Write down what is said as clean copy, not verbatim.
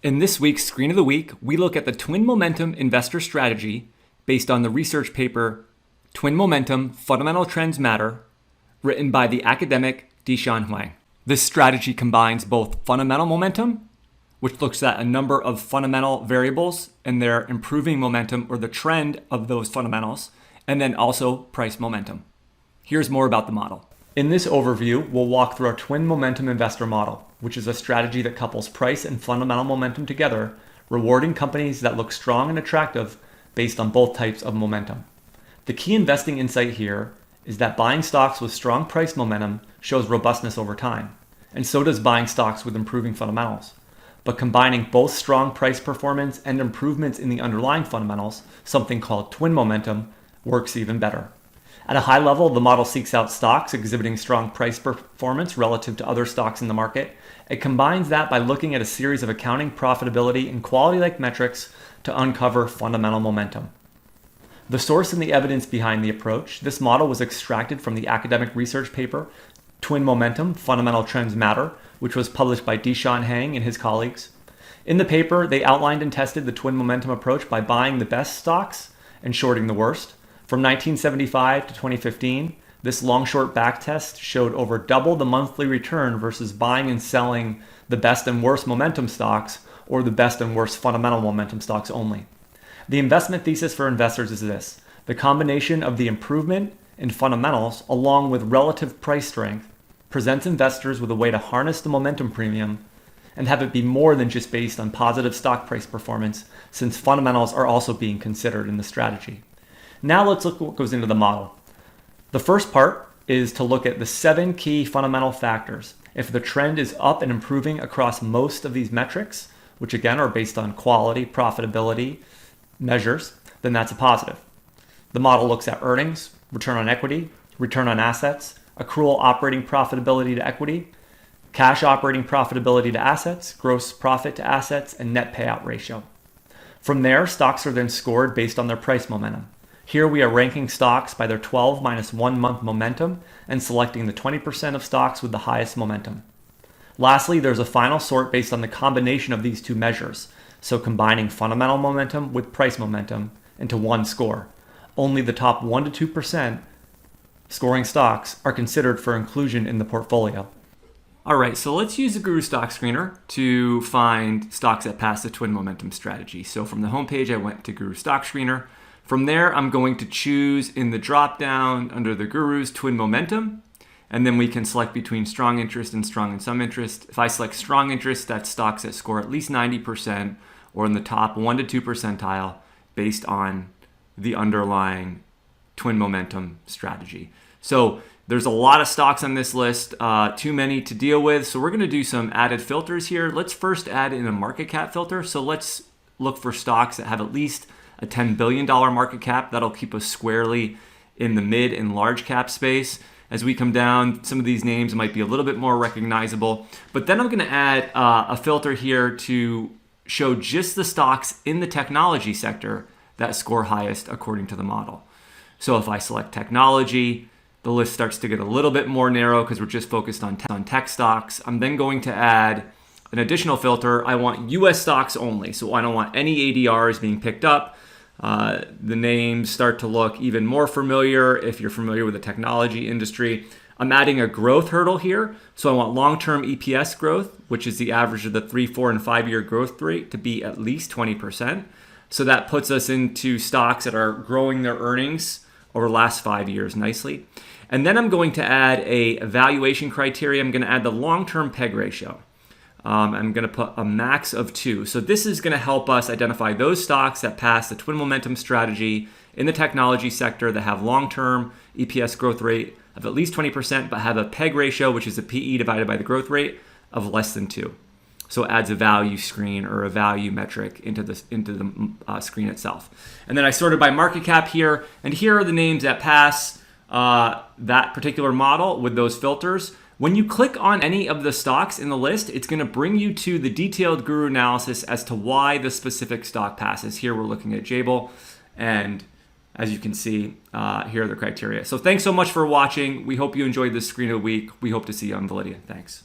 In this week's Screen of the Week, we look at the Twin Momentum investor strategy based on the research paper Twin Momentum Fundamental Trends Matter, written by the academic Dashan Huang. This strategy combines both fundamental momentum, which looks at a number of fundamental variables and their improving momentum or the trend of those fundamentals, and then also price momentum. Here's more about the model. In this overview, we'll walk through our Twin Momentum investor model, which is a strategy that couples price and fundamental momentum together, rewarding companies that look strong and attractive based on both types of momentum. The key investing insight here is that buying stocks with strong price momentum shows robustness over time, and so does buying stocks with improving fundamentals. But combining both strong price performance and improvements in the underlying fundamentals, something called twin momentum, works even better. At a high level, the model seeks out stocks exhibiting strong price performance relative to other stocks in the market. It combines that by looking at a series of accounting, profitability, and quality-like metrics to uncover fundamental momentum. The source and the evidence behind the approach, this model was extracted from the academic research paper Twin Momentum Fundamental Trends Matter, which was published by Dashan Huang and his colleagues. In the paper, they outlined and tested the twin momentum approach by buying the best stocks and shorting the worst. From 1975 to 2015, this long-short backtest showed over double the monthly return versus buying and selling the best and worst momentum stocks or the best and worst fundamental momentum stocks only. The investment thesis for investors is this: the combination of the improvement in fundamentals along with relative price strength presents investors with a way to harness the momentum premium and have it be more than just based on positive stock price performance, since fundamentals are also being considered in the strategy. Now let's look at what goes into the model. The first part is to look at the 7 key fundamental factors. If the trend is up and improving across most of these metrics, which again are based on quality, profitability measures, then that's a positive. The model looks at earnings, return on equity, return on assets, accrual operating profitability to equity, cash operating profitability to assets, gross profit to assets, and net payout ratio. From there, stocks are then scored based on their price momentum. Here we are ranking stocks by their 12 minus 1 month momentum and selecting the 20% of stocks with the highest momentum. Lastly, there's a final sort based on the combination of these two measures, so combining fundamental momentum with price momentum into one score. Only the top 1 to 2% scoring stocks are considered for inclusion in the portfolio. All right, so let's use the Guru Stock Screener to find stocks that pass the twin momentum strategy. So from the homepage, I went to Guru Stock Screener. From there, I'm going to choose in the drop-down under the Guru's Twin Momentum, and then we can select between strong interest and strong and some interest. If I select strong interest, that's stocks that score at least 90% or in the top 1 to 2 percentile based on the underlying twin momentum strategy. So there's a lot of stocks on this list, too many to deal with. So we're going to do some added filters here. Let's first add in a market cap filter. So let's look for stocks that have at least a $10 billion market cap. That'll keep us squarely in the mid and large cap space. As we come down, some of these names might be a little bit more recognizable. But then I'm going to add a filter here to show just the stocks in the technology sector that score highest according to the model. So if I select technology, the list starts to get a little bit more narrow because we're just focused on tech stocks. I'm then going to add an additional filter. I want US stocks only. So I don't want any ADRs being picked up. The names start to look even more familiar if you're familiar with the technology industry. I'm adding a growth hurdle here. So I want long-term EPS growth, which is the average of the 3, 4, and 5-year growth rate, to be at least 20%. So that puts us into stocks that are growing their earnings over the last 5 years nicely. And then I'm going to add a valuation criteria. I'm going to add the long-term PEG ratio. I'm going to put a max of 2. So this is going to help us identify those stocks that pass the twin momentum strategy in the technology sector that have long-term EPS growth rate of at least 20%, but have a PEG ratio, which is the PE divided by the growth rate, of less than 2. So it adds a value screen or a value metric into the screen itself. And then I sorted by market cap here, and here are the names that pass that particular model with those filters. When you click on any of the stocks in the list, it's going to bring you to the detailed Guru analysis as to why the specific stock passes. Here we're looking at Jabil, and as you can see, here are the criteria. So thanks so much for watching. We hope you enjoyed this Screen of the Week. We hope to see you on Validea. Thanks.